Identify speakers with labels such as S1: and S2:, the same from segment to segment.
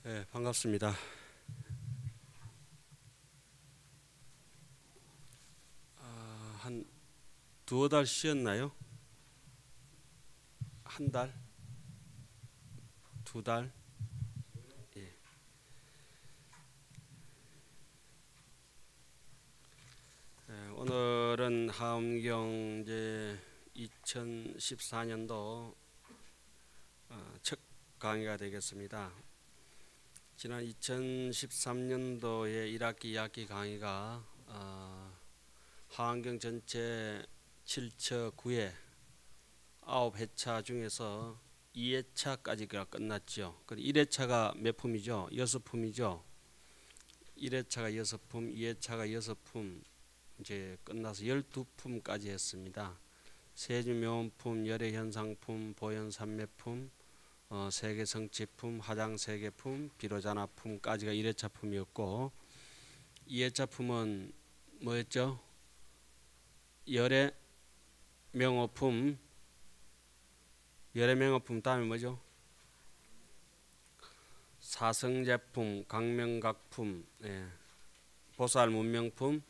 S1: 네, 반갑습니다. 한 두어 달 쉬었나요? 한 달? 두 달? 예. 오늘은 하엄경제 2014년도 첫 강의가 되겠습니다. 지난 2013년도에 1학기 2학기 강의가 하엄경 전체 7처 9회 9회차 중에서 2회차까지가 끝났죠. 1회차가 몇 품이죠? 6품이죠. 1회차가 6품, 2회차가 6품 이제 끝나서 12품까지 했습니다. 세주묘원품, 열애현상품, 보현산매품, 세계성취품, 화장세계품, 비로자나품까지가 1회차 품이었고 2회차 품은 뭐였죠? 열애명호품, 열애명호품 다음에 뭐죠? 사성제품, 강명각품, 보살문명품,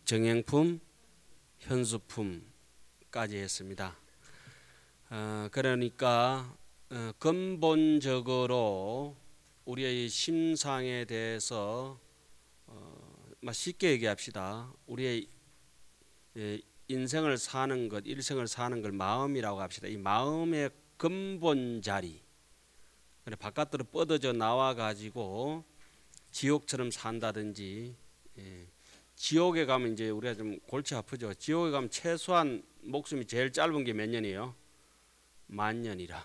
S1: 정행품, 현수품까지 했습니다. 그러니까 근본적으로 우리의 심상에 대해서 쉽게 얘기합시다. 우리의 인생을 사는 것, 일생을 사는 걸 마음이라고 합시다. 이 마음의 근본 자리, 바깥으로 뻗어져 나와 가지고 지옥처럼 산다든지, 지옥에 가면 이제 우리가 좀 골치 아프죠. 지옥에 가면 최소한 목숨이 제일 짧은 게 몇 년이에요? 10,000년이라.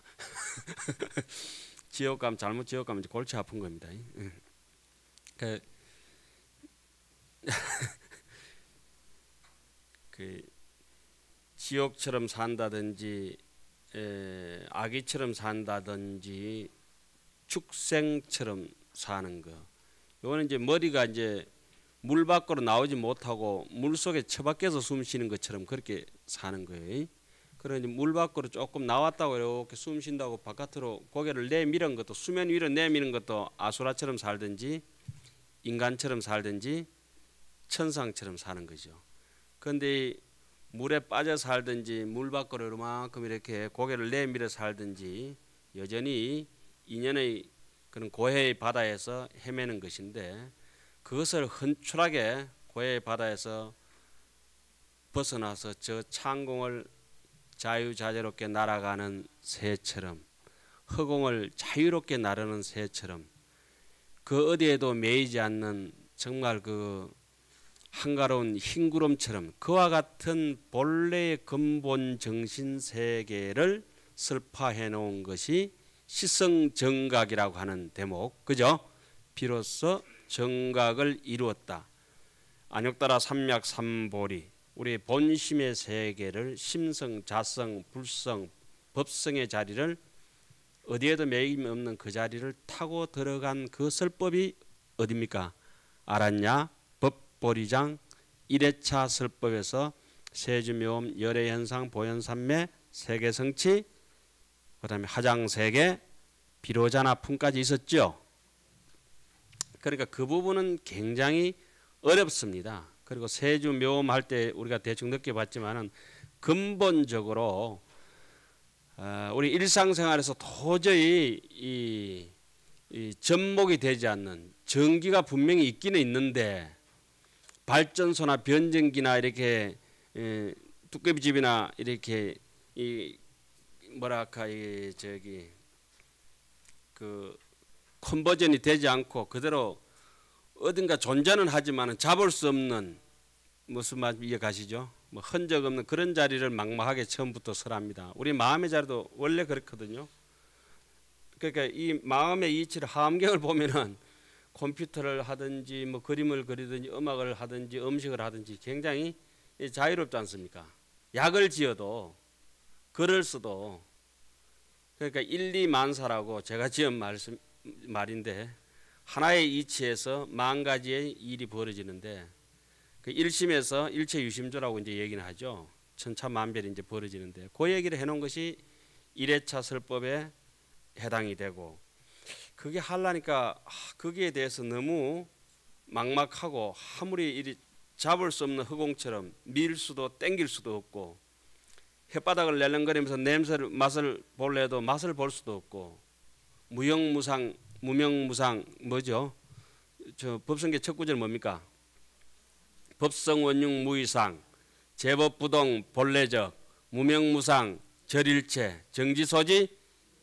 S1: 지옥 가면 잘못 지옥 가면 이제 골치 아픈 겁니다. 그 지옥처럼 산다든지 아기처럼 산다든지 축생처럼 사는 거. 이거는 이제 머리가 이제 물 밖으로 나오지 못하고 물 속에 처박혀서 숨 쉬는 것처럼 그렇게 사는 거예요. 그러니 물 밖으로 조금 나왔다고 이렇게 숨 쉰다고 바깥으로 고개를 내미는 것도, 수면 위로 내미는 것도 아수라처럼 살든지 인간처럼 살든지 천상처럼 사는 거죠. 그런데 물에 빠져 살든지 물 밖으로 이만큼 이렇게 고개를 내밀어 살든지 여전히 인연의 그런 고해의 바다에서 헤매는 것인데, 그것을 헌출하게 고해의 바다에서 벗어나서 저 창공을 자유자재롭게 날아가는 새처럼, 허공을 자유롭게 나르는 새처럼, 그 어디에도 매이지 않는 정말 그 한가로운 흰 구름처럼 그와 같은 본래의 근본 정신 세계를 설파해 놓은 것이 시성정각이라고 하는 대목, 그죠? 비로소 정각을 이루었다. 안욕따라 삼약 삼보리, 우리 본심의 세계를 심성, 자성, 불성, 법성의 자리를, 어디에도 매임 없는 그 자리를 타고 들어간 그 설법이 어디입니까? 알았냐? 법보리장 1회차 설법에서 세주묘음, 열애현상, 보현산매, 세계성취, 그 다음에 화장세계, 비로자나품까지 있었죠. 그러니까 그 부분은 굉장히 어렵습니다. 그리고 세주묘음 할 때 우리가 대충 느껴봤지만은 근본적으로 우리 일상생활에서 도저히 이 접목이 되지 않는 전기가 분명히 있기는 있는데, 발전소나 변전기나 이렇게 뚜껑집이나 이렇게 이 뭐랄까 그 컨버전이 되지 않고 그대로 어딘가 존재는 하지만 잡을 수 없는, 무슨 말 이해가시죠? 뭐 흔적 없는 그런 자리를 막막하게 처음부터 설합니다. 우리 마음의 자리도 원래 그렇거든요. 그러니까 이 마음의 이치를, 하엄경을 보면은 컴퓨터를 하든지 뭐 그림을 그리든지 음악을 하든지 음식을 하든지 굉장히 자유롭지 않습니까? 약을 지어도 글을 써도, 그러니까 일리만사라고 제가 지은 말인데, 하나의 이치에서 만 가지의 일이 벌어지는데, 그 일심에서 일체유심조라고 이제 얘기는 하죠. 천차만별이 이제 벌어지는데, 그 얘기를 해놓은 것이 1회차 설법에 해당이 되고, 그게 하려니까 거기에 대해서 너무 막막하고 아무리 이리 잡을 수 없는 흑공처럼 밀 수도 땡길 수도 없고 혓바닥을 내렁거리면서 냄새를 맛을 볼래 해도 맛을 볼 수도 없고 무형무상 무명무상 뭐죠? 저 법성계 첫 구절 뭡니까? 법성원융 무이상 제법부동 본래적 무명무상 절일체 정지소지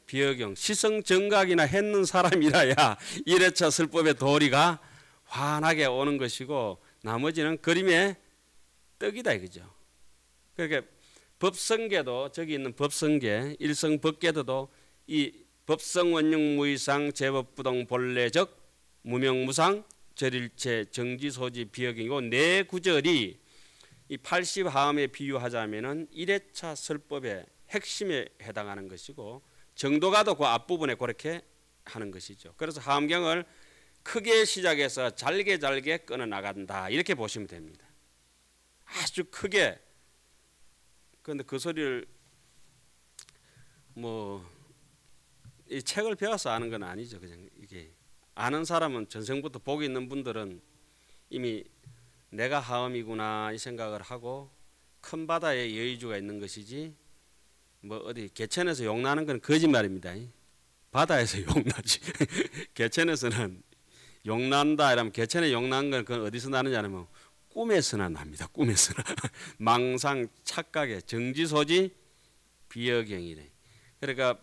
S1: 비어경 시성정각이나 했는 사람이라야 1회차 설법의 도리가 환하게 오는 것이고 나머지는 그림의 떡이다 이거죠. 그러니까 법성계도 저기 있는 법성계 일성법계도도 이 법성원융 무이상 제법부동 본래적 무명무상 절일체 정지소지 비어경이고 네 구절이 이 80하음에 비유하자면은 1회차 설법의 핵심에 해당하는 것이고 정도가도 그 앞부분에 그렇게 하는 것이죠. 그래서 하음경을 크게 시작해서 잘게 끊어 나간다 이렇게 보시면 됩니다. 아주 크게. 그런데 그 소리를 뭐 이 책을 배워서 아는 건 아니죠. 그냥 이게 아는 사람은 전생부터 복이 있는 분들은 이미 내가 하음이구나 이 생각을 하고 큰 바다에 여의주가 있는 것이지 뭐 어디 개천에서 용나는 건 거짓말입니다. 바다에서 용나지. 개천에서는 용난다 이러면 개천에 용난 건 그건 어디서 나느냐 하면 꿈에서나 납니다. 꿈에서나. 망상 착각에 정지소지 비어경이래. 그러니까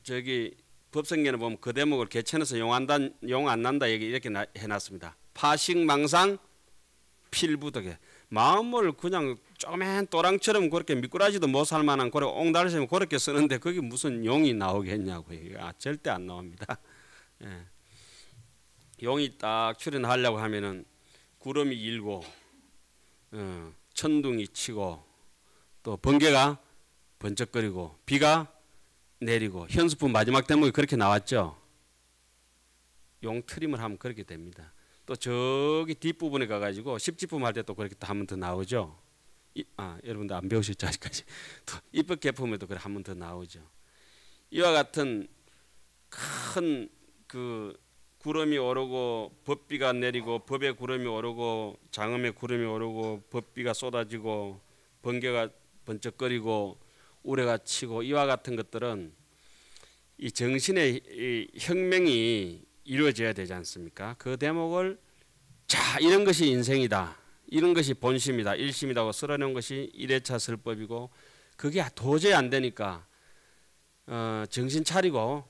S1: 저기 법성계는 보면 그 대목을 개천에서 용 안 난다 얘기 이렇게 해놨습니다. 파식망상 필부덕에 마음을 그냥 쪼맨 또랑처럼 그렇게 미꾸라지도 못 살만한 그래 옹달샘 그렇게 쓰는데 그게 무슨 용이 나오겠냐고요. 절대 안 나옵니다. 예. 용이 딱 출현하려고 하면은 구름이 일고 천둥이 치고 또 번개가 번쩍거리고 비가 내리고 현수품 마지막 대목이 그렇게 나왔죠. 용 트림을 하면 그렇게 됩니다. 또 저기 뒷부분에 가가지고 십지품 할 때 또 그렇게 또 한 번 더 나오죠. 여러분들 안 배우셨죠 아직까지. 또 입법 개품에도 그래 한 번 더 나오죠. 이와 같은 큰 그 구름이 오르고 법비가 내리고 법의 구름이 오르고 장엄의 구름이 오르고 법비가 쏟아지고 번개가 번쩍거리고 우레가 치고 이와 같은 것들은 이 정신의 이 혁명이 이루어져야 되지 않습니까? 그 대목을 자 이런 것이 인생이다. 이런 것이 본심이다. 일심이라고 쓸어놓은 것이 1회차 설법이고 그게 도저히 안 되니까 정신 차리고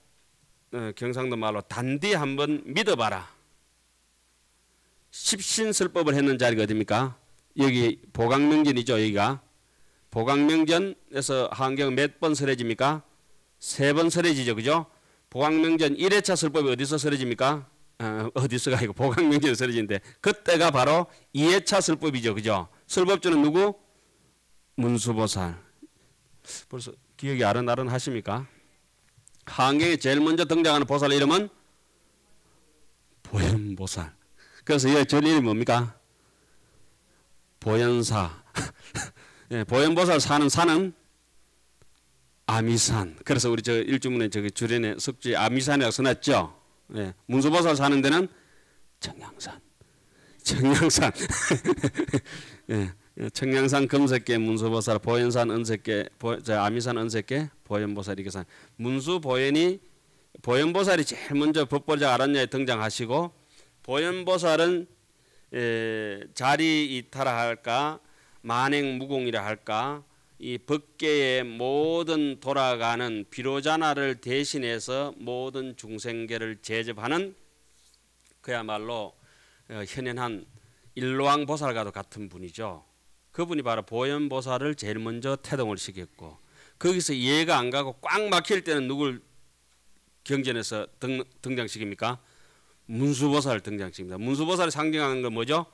S1: 경상도 말로 단디 한번 믿어봐라. 십신설법을 했는 자리가 어딥니까? 여기 보강명전이죠. 여기가 보강명전에서 하음경 몇 번 설해집니까? 3번 설해지죠. 그죠? 보강명전 1회차 설법이 어디서 설해집니까? 어디서가 아니고 보강명전에서 설해지는데 그때가 바로 2회차 설법이죠. 그죠? 설법주는 누구? 문수보살. 벌써 기억이 아른아른하십니까? 하음경에 제일 먼저 등장하는 보살 이름은 보현보살. 그래서 이 절 이름이 뭡니까? 보현사. 예, 보현보살 사는 산은 아미산. 그래서 우리 저 일주문에 저기 주련에 석주에 아미산이라고 써놨죠. 예, 문수보살 사는 데는 청양산. 청양산. 예, 청양산 금색계 문수보살, 보현산 은색계, 아미산 은색계 보현보살 이렇게 산. 문수보현이 보현보살이 제일 먼저 법보자 아란야에 등장하시고 보현보살은 자리 이탈할까 만행무공이라 할까 이 법계의 모든 돌아가는 비로자나를 대신해서 모든 중생계를 제접하는 그야말로 현현한 일로왕보살과도 같은 분이죠. 그분이 바로 보현보살을 제일 먼저 태동을 시켰고 거기서 이해가 안 가고 꽉 막힐 때는 누굴 경전에서 등장시킵니까? 문수보살을 등장시킵니다. 문수보살을 상징하는 건 뭐죠?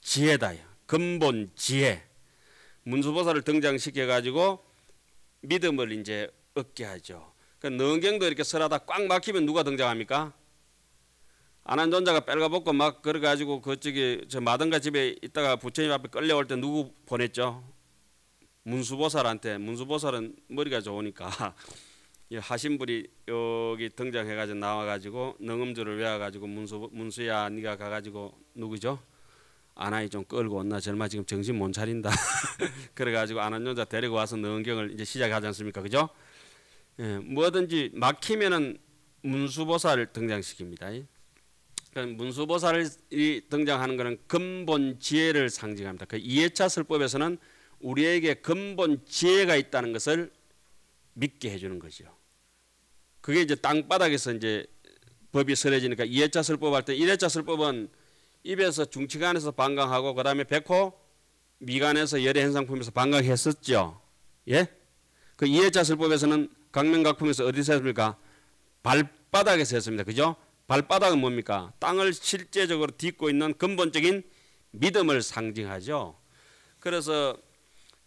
S1: 지혜다. 근본 지혜. 문수보살을 등장시켜 가지고 믿음을 이제 얻게 하죠. 그러니까 능경도 이렇게 설하다 꽉 막히면 누가 등장합니까? 안한존자가 빨가벗고 막 그래 가지고 그쪽에 저 마등가 집에 있다가 부처님 앞에 끌려올 때 누구 보냈죠? 문수보살한테. 문수보살은 머리가 좋으니까 이 하신불이 여기 등장해가지고 나와가지고 능음주를 외워가지고 문수야 네가 가가지고 누구죠? 아나이 좀 끌고 온나 절마 지금 정신 못 차린다. 그래가지고 아난여자 데리고 와서 능음경을 이제 시작하지 않습니까? 그죠? 예, 뭐든지 막히면은 문수보살을 등장시킵니다. 그러니까 문수보살이 등장하는 것은 근본 지혜를 상징합니다. 그 이해차 설법에서는 우리에게 근본 지혜가 있다는 것을 믿게 해주는 것이요. 그게 이제 땅바닥에서 이제 법이 설해지니까 이해차 설법 할 때 일해차 설법은 입에서 중치간에서 방광하고 그 다음에 백호 미간에서 열의 현상품에서 방광했었죠. 예? 그 이해차 설법에서는 강명각품에서 어디서 했습니까? 발바닥에서 했습니다. 그죠? 발바닥은 뭡니까? 땅을 실제적으로 딛고 있는 근본적인 믿음을 상징하죠. 그래서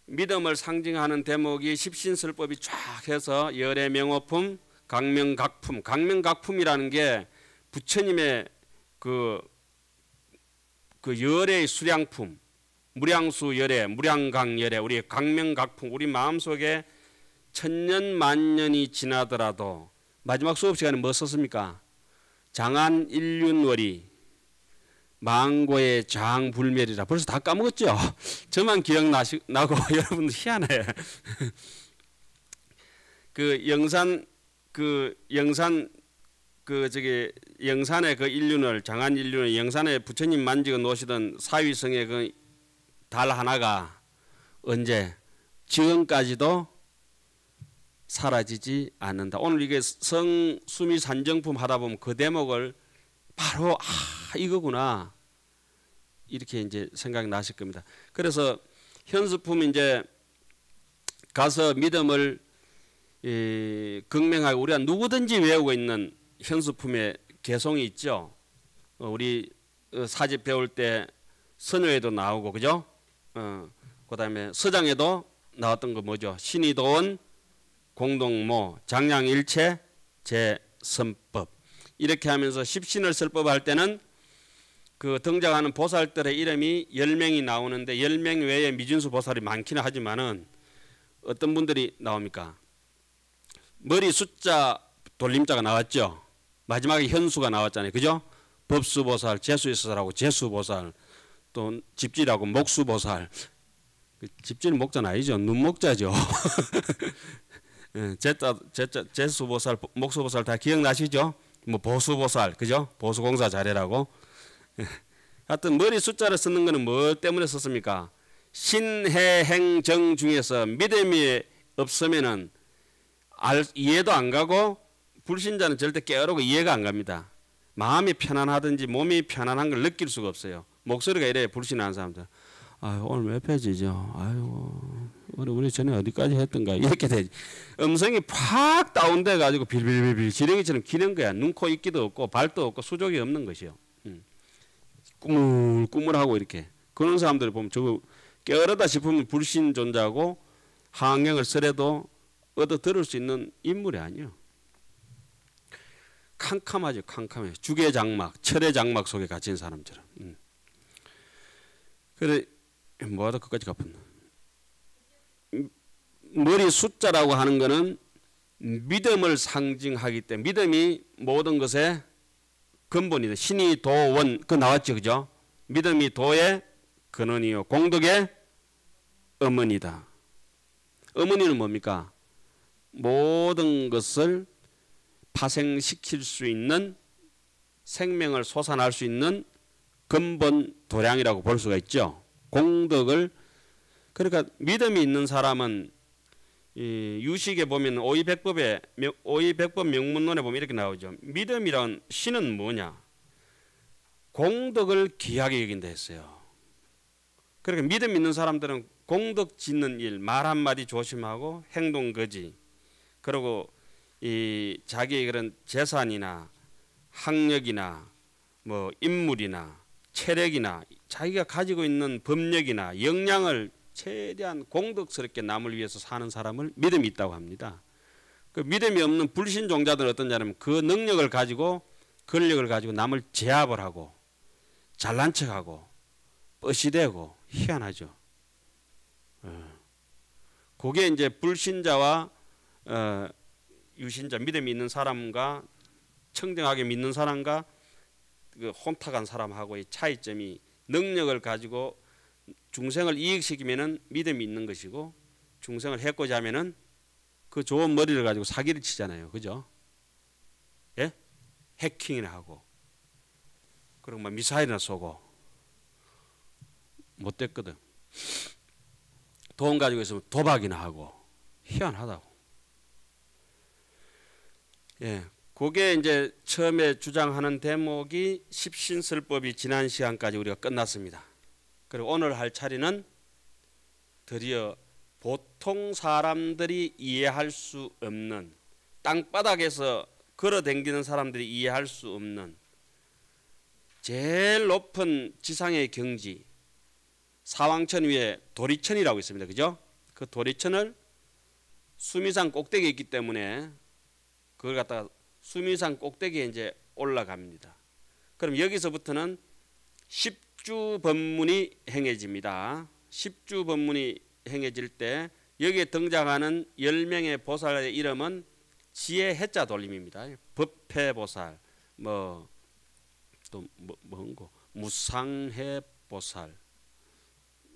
S1: 믿음을 상징하는 대목이 십신설법이 쫙 해서 열의 명호품, 강명각품. 강명각품이라는 게 부처님의 그 열의 수량품, 무량수 열의, 무량강 열의 우리 강명각품, 우리 마음속에 천년 만년이 지나더라도 마지막 수업 시간에 뭐 썼습니까? 장안 일륜월이 망고의 장불멸이라 벌써 다 까먹었죠. 저만 기억나고 여러분들 희한해. 영산의 그 일륜을 장안 일륜을 영산에 부처님 만지고 노시던 사위성의 그 달 하나가 언제 지금까지도 사라지지 않는다. 오늘 이게 성수미 산정품 하다 보면 그 대목을 바로 이거구나 이렇게 이제 생각이 나실 겁니다. 그래서 현수품 이제 가서 믿음을 극명하게 우리가 누구든지 외우고 있는 현수품의 개송이 있죠. 우리 사집 배울 때 선효에도 나오고 그죠? 그다음에 서장에도 나왔던 거 뭐죠? 신의도원 공동모 장량일체 제선법 이렇게 하면서 십신을 설법할 때는 그 등장하는 보살들의 이름이 10명이 나오는데 10명 외에 미진수 보살이 많기는 하지만은 어떤 분들이 나옵니까? 머리 숫자 돌림자가 나왔죠. 마지막에 현수가 나왔잖아요. 그죠? 법수보살, 재수의사살하고 재수보살, 또 집지라고 목수보살. 집지는 목자는 아니죠. 눈목자죠. 재수보살, 목수보살 다 기억나시죠? 뭐 보수보살, 그죠? 보수공사 잘해라고. 하여튼 머리 숫자를 쓰는 거는 뭐 때문에 썼습니까? 신해행정 중에서 믿음이 없으면은 이해도 안 가고 불신자는 절대 깨어르고 이해가 안 갑니다. 마음이 편안하든지 몸이 편안한 걸 느낄 수가 없어요. 목소리가 이래 불신하는 사람들. 아유, 오늘 몇 페이지죠? 아유, 우리 전에 어디까지 했던가? 이렇게 되지. 음성이 팍 다운돼 가지고 빌빌빌빌 지렁이처럼 기는 거야. 눈, 코, 입기도 없고 발도 없고 수족이 없는 것이요. 꾸물꾸물하고 이렇게. 그런 사람들을 보면 저거 깨어르다 싶으면 불신존자고 하안경을 쓰래도 얻어 들을 수 있는 인물이 아니요. 캄캄하죠. 캄캄해. 죽의 장막, 철의 장막 속에 갇힌 사람처럼. 그래 뭐하다 그까지 갚았나. 머리 숫자라고 하는 거는 믿음을 상징하기 때문에 믿음이 모든 것의 근본이다. 신이 도원 그 나왔죠. 그죠? 믿음이 도의 근원이요 공덕의 어머니다. 어머니는 뭡니까? 모든 것을 파생시킬 수 있는 생명을 솟아날 수 있는 근본 도량이라고 볼 수가 있죠. 공덕을 그러니까 믿음이 있는 사람은 이 유식에 보면 오이백법 명문론에 보면 이렇게 나오죠. 믿음이란 신은 뭐냐? 공덕을 귀하게 여긴다 했어요. 그러니까 믿음 있는 사람들은 공덕 짓는 일, 말 한마디 조심하고 행동 거지. 그리고 이 자기의 그런 재산이나 학력이나 뭐 인물이나 체력이나 자기가 가지고 있는 법력이나 역량을 최대한 공덕스럽게 남을 위해서 사는 사람을 믿음이 있다고 합니다. 그 믿음이 없는 불신종자들은 어떠냐면 그 능력을 가지고 권력을 가지고 남을 제압을 하고 잘난 척하고 뻗시대고 희한하죠. 그게 이제 불신자와 유신자 믿음이 있는 사람과 청정하게 믿는 사람과 그 혼탁한 사람하고의 차이점이 능력을 가지고 중생을 이익시키면은 믿음이 있는 것이고 중생을 해코자 하면은 그 좋은 머리를 가지고 사기를 치잖아요. 그죠? 예? 해킹이나 하고 그리고 막 미사일이나 쏘고 못됐거든. 돈 가지고 있으면 도박이나 하고 희한하다고. 예, 그게 이제 처음에 주장하는 대목이 십신설법이 지난 시간까지 우리가 끝났습니다. 그리고 오늘 할 차례는 드디어 보통 사람들이 이해할 수 없는 땅바닥에서 걸어댕기는 사람들이 이해할 수 없는 제일 높은 지상의 경지 사왕천 위에 도리천이라고 있습니다. 그죠? 그 도리천을 수미산 꼭대기에 있기 때문에 그걸 갖다가 수미산 꼭대기에 이제 올라갑니다. 그럼 여기서부터는 십주 법문이 행해집니다. 십주 법문이 행해질 때 여기에 등장하는 10명의 보살의 이름은 지혜 해자 돌림입니다. 법회보살, 또 뭔고 무상해보살,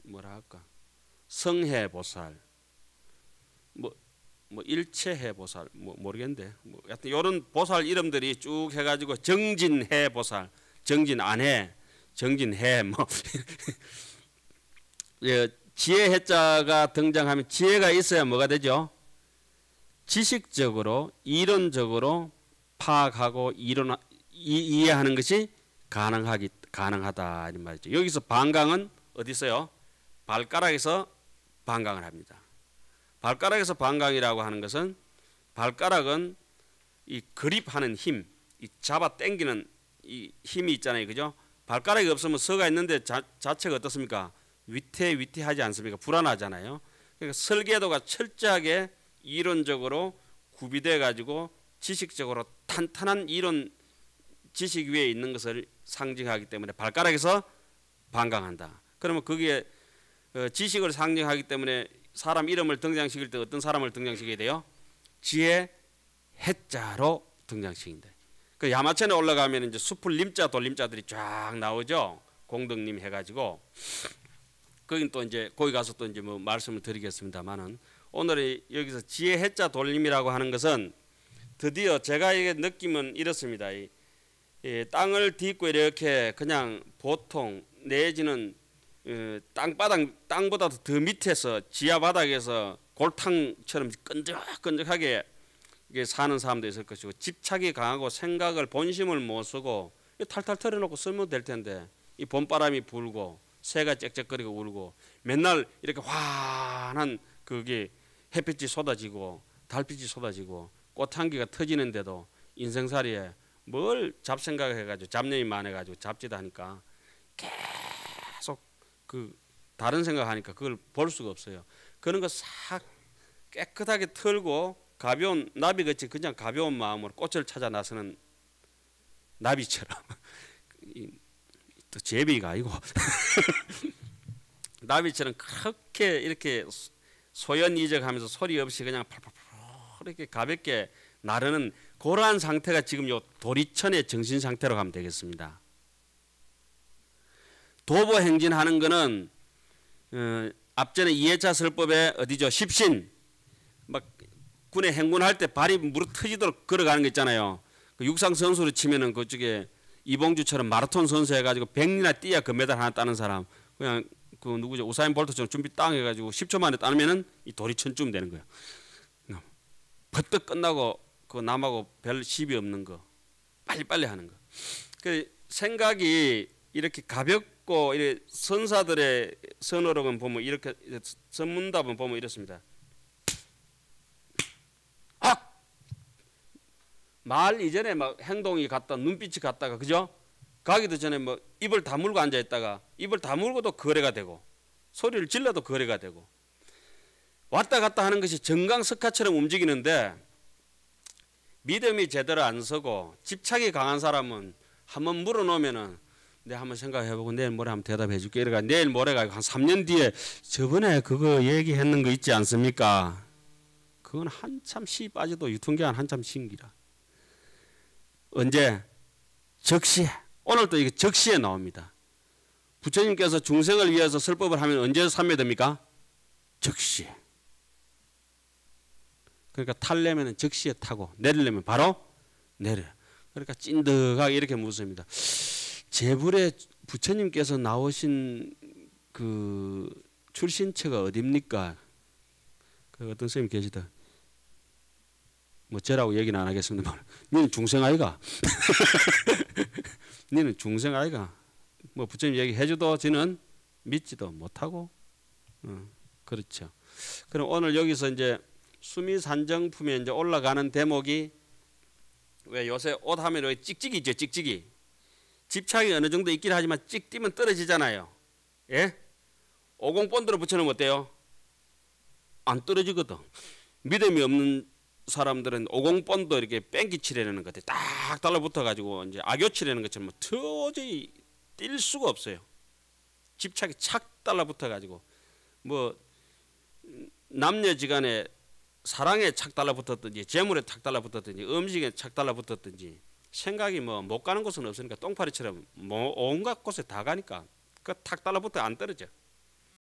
S1: 뭐라 할까, 성해보살, 일체해보살, 모르겠는데, 하여튼 이런 보살 이름들이 쭉 해가지고 정진해보살, 정진안해, 정진해, 예, 지혜 해자가 등장하면 지혜가 있어야 뭐가 되죠? 지식적으로 이론적으로 파악하고 이해하는 것이 가능하다 이 말이죠. 여기서 반강은 어디 있어요? 발가락에서 반강을 합니다. 발가락에서 반강이라고 하는 것은 발가락은 이 그립하는 힘, 이 잡아 당기는 이 힘이 있잖아요, 그죠? 발가락이 없으면 서가 있는데 자체가 어떻습니까? 위태위태하지 않습니까? 불안하잖아요. 그러니까 설계도가 철저하게 이론적으로 구비돼 가지고 지식적으로 탄탄한 이론 지식 위에 있는 것을 상징하기 때문에 발가락에서 반강한다. 그러면 거기에 지식을 상징하기 때문에 사람 이름을 등장시킬 때 어떤 사람을 등장시켜야 돼요? 지혜 해자로 등장시킨다. 그 야마천에 올라가면 이제 수풀 림자 돌림자들이 쫙 나오죠. 공덕님 해가지고 거긴 또 이제 거기 가서 또 이제 뭐 말씀을 드리겠습니다만은 오늘 여기서 지혜 해자 돌림이라고 하는 것은 드디어 제가 이게 느낌은 이렇습니다. 이 땅을 딛고 이렇게 그냥 보통 내지는 땅보다 더 밑에서 지하 바닥에서 골탕처럼 끈적끈적하게 사는 사람도 있을 것이고 집착이 강하고 생각을 본심을 못 쓰고 탈탈 털어놓고 쓰면 될 텐데 이 봄바람이 불고 새가 짹짹거리고 울고 맨날 이렇게 환한 그게 햇빛이 쏟아지고 달빛이 쏟아지고 꽃향기가 터지는데도 인생살이에 뭘 잡생각을 해가지고 잡념이 많아가지고 잡지도 하니까 계속 그 다른 생각하니까 그걸 볼 수가 없어요. 그런 거 싹 깨끗하게 털고 가벼운 나비같이 그냥 가벼운 마음으로 꽃을 찾아 나서는 나비처럼 또 제비가 아니고 나비처럼 그렇게 이렇게 소연이적하면서 소리 없이 그냥 팔팔팔 이렇게 가볍게 나르는 그러한 상태가 지금 요 도리천의 정신 상태로 가면 되겠습니다. 도보 행진하는 거는 앞전에 이해차 설법에 어디죠? 십신 막 군에 행군할 때 발이 무릎 터지도록 걸어가는 거 있잖아요. 그 육상 선수로 치면은 그쪽에 이봉주처럼 마라톤 선수 해가지고 100이나 뛰어야 금메달 하나 따는 사람 그냥 그 누구죠? 우사인 볼트처럼 준비 땅 해가지고 10초 만에 따면은 이 도리천쯤 되는 거예요. 버뜩 끝나고 그 남하고 별 시비 없는 거 빨리빨리 하는 거. 그 생각이 이렇게 가볍고 이렇게 선사들의 선어록은 보면 이렇게 선문답은 보면 이렇습니다. 말 이전에 막 행동이 같다 눈빛이 같다가 그죠? 가기도 전에 뭐 입을 다물고 앉아 있다가 입을 다물고도 거래가 되고 소리를 질러도 거래가 되고 왔다 갔다 하는 것이 정강석화처럼 움직이는데 믿음이 제대로 안 서고 집착이 강한 사람은 한번 물어놓으면은 내가 한번 생각해보고 내일 모레 한번 대답해 줄게 이래가 내일 모레가 한 3년 뒤에 저번에 그거 얘기했는 거 있지 않습니까? 그건 한참 씨 빠져도 유통기한 한참 신기라. 언제? 적시에. 오늘도 이게 적시에 나옵니다. 부처님께서 중생을 위해서 설법을 하면 언제 삼매됩니까? 적시에. 그러니까 탈려면 적시에 타고 내리려면 바로 내려. 그러니까 찐득하게 이렇게 묻습니다. 제불에 부처님께서 나오신 그 출신처가 어딥니까? 그 어떤 선생님 계시다. 뭐 저라고 얘기는 안 하겠습니다. 너는 중생 아이가? 너는 중생 아이가? 뭐 부처님 얘기해줘도 저는 믿지도 못하고. 그렇죠. 그럼 오늘 여기서 이제 수미산정품에 이제 올라가는 대목이 왜 요새 옷 하면 왜 찍찍이 있죠, 찍찍이. 집착이 어느 정도 있긴 하지만 찍 띄면 떨어지잖아요. 예? 오공본드로 붙여놓으면 어때요? 안 떨어지거든. 믿음이 없는 사람들은 오공본드 이렇게 뺑기 칠해내는 것 같아. 딱 달라붙어가지고 이제 악교 칠해내는 것처럼 도저히 뛸 수가 없어요. 집착이 착 달라붙어가지고 뭐 남녀지간에 사랑에 착 달라붙었든지 재물에 착 달라붙었든지 음식에 착 달라붙었든지 생각이 뭐 못 가는 곳은 없으니까 똥파리처럼 뭐 온갖 곳에 다 가니까 그 탁 달라붙어 안 떨어져.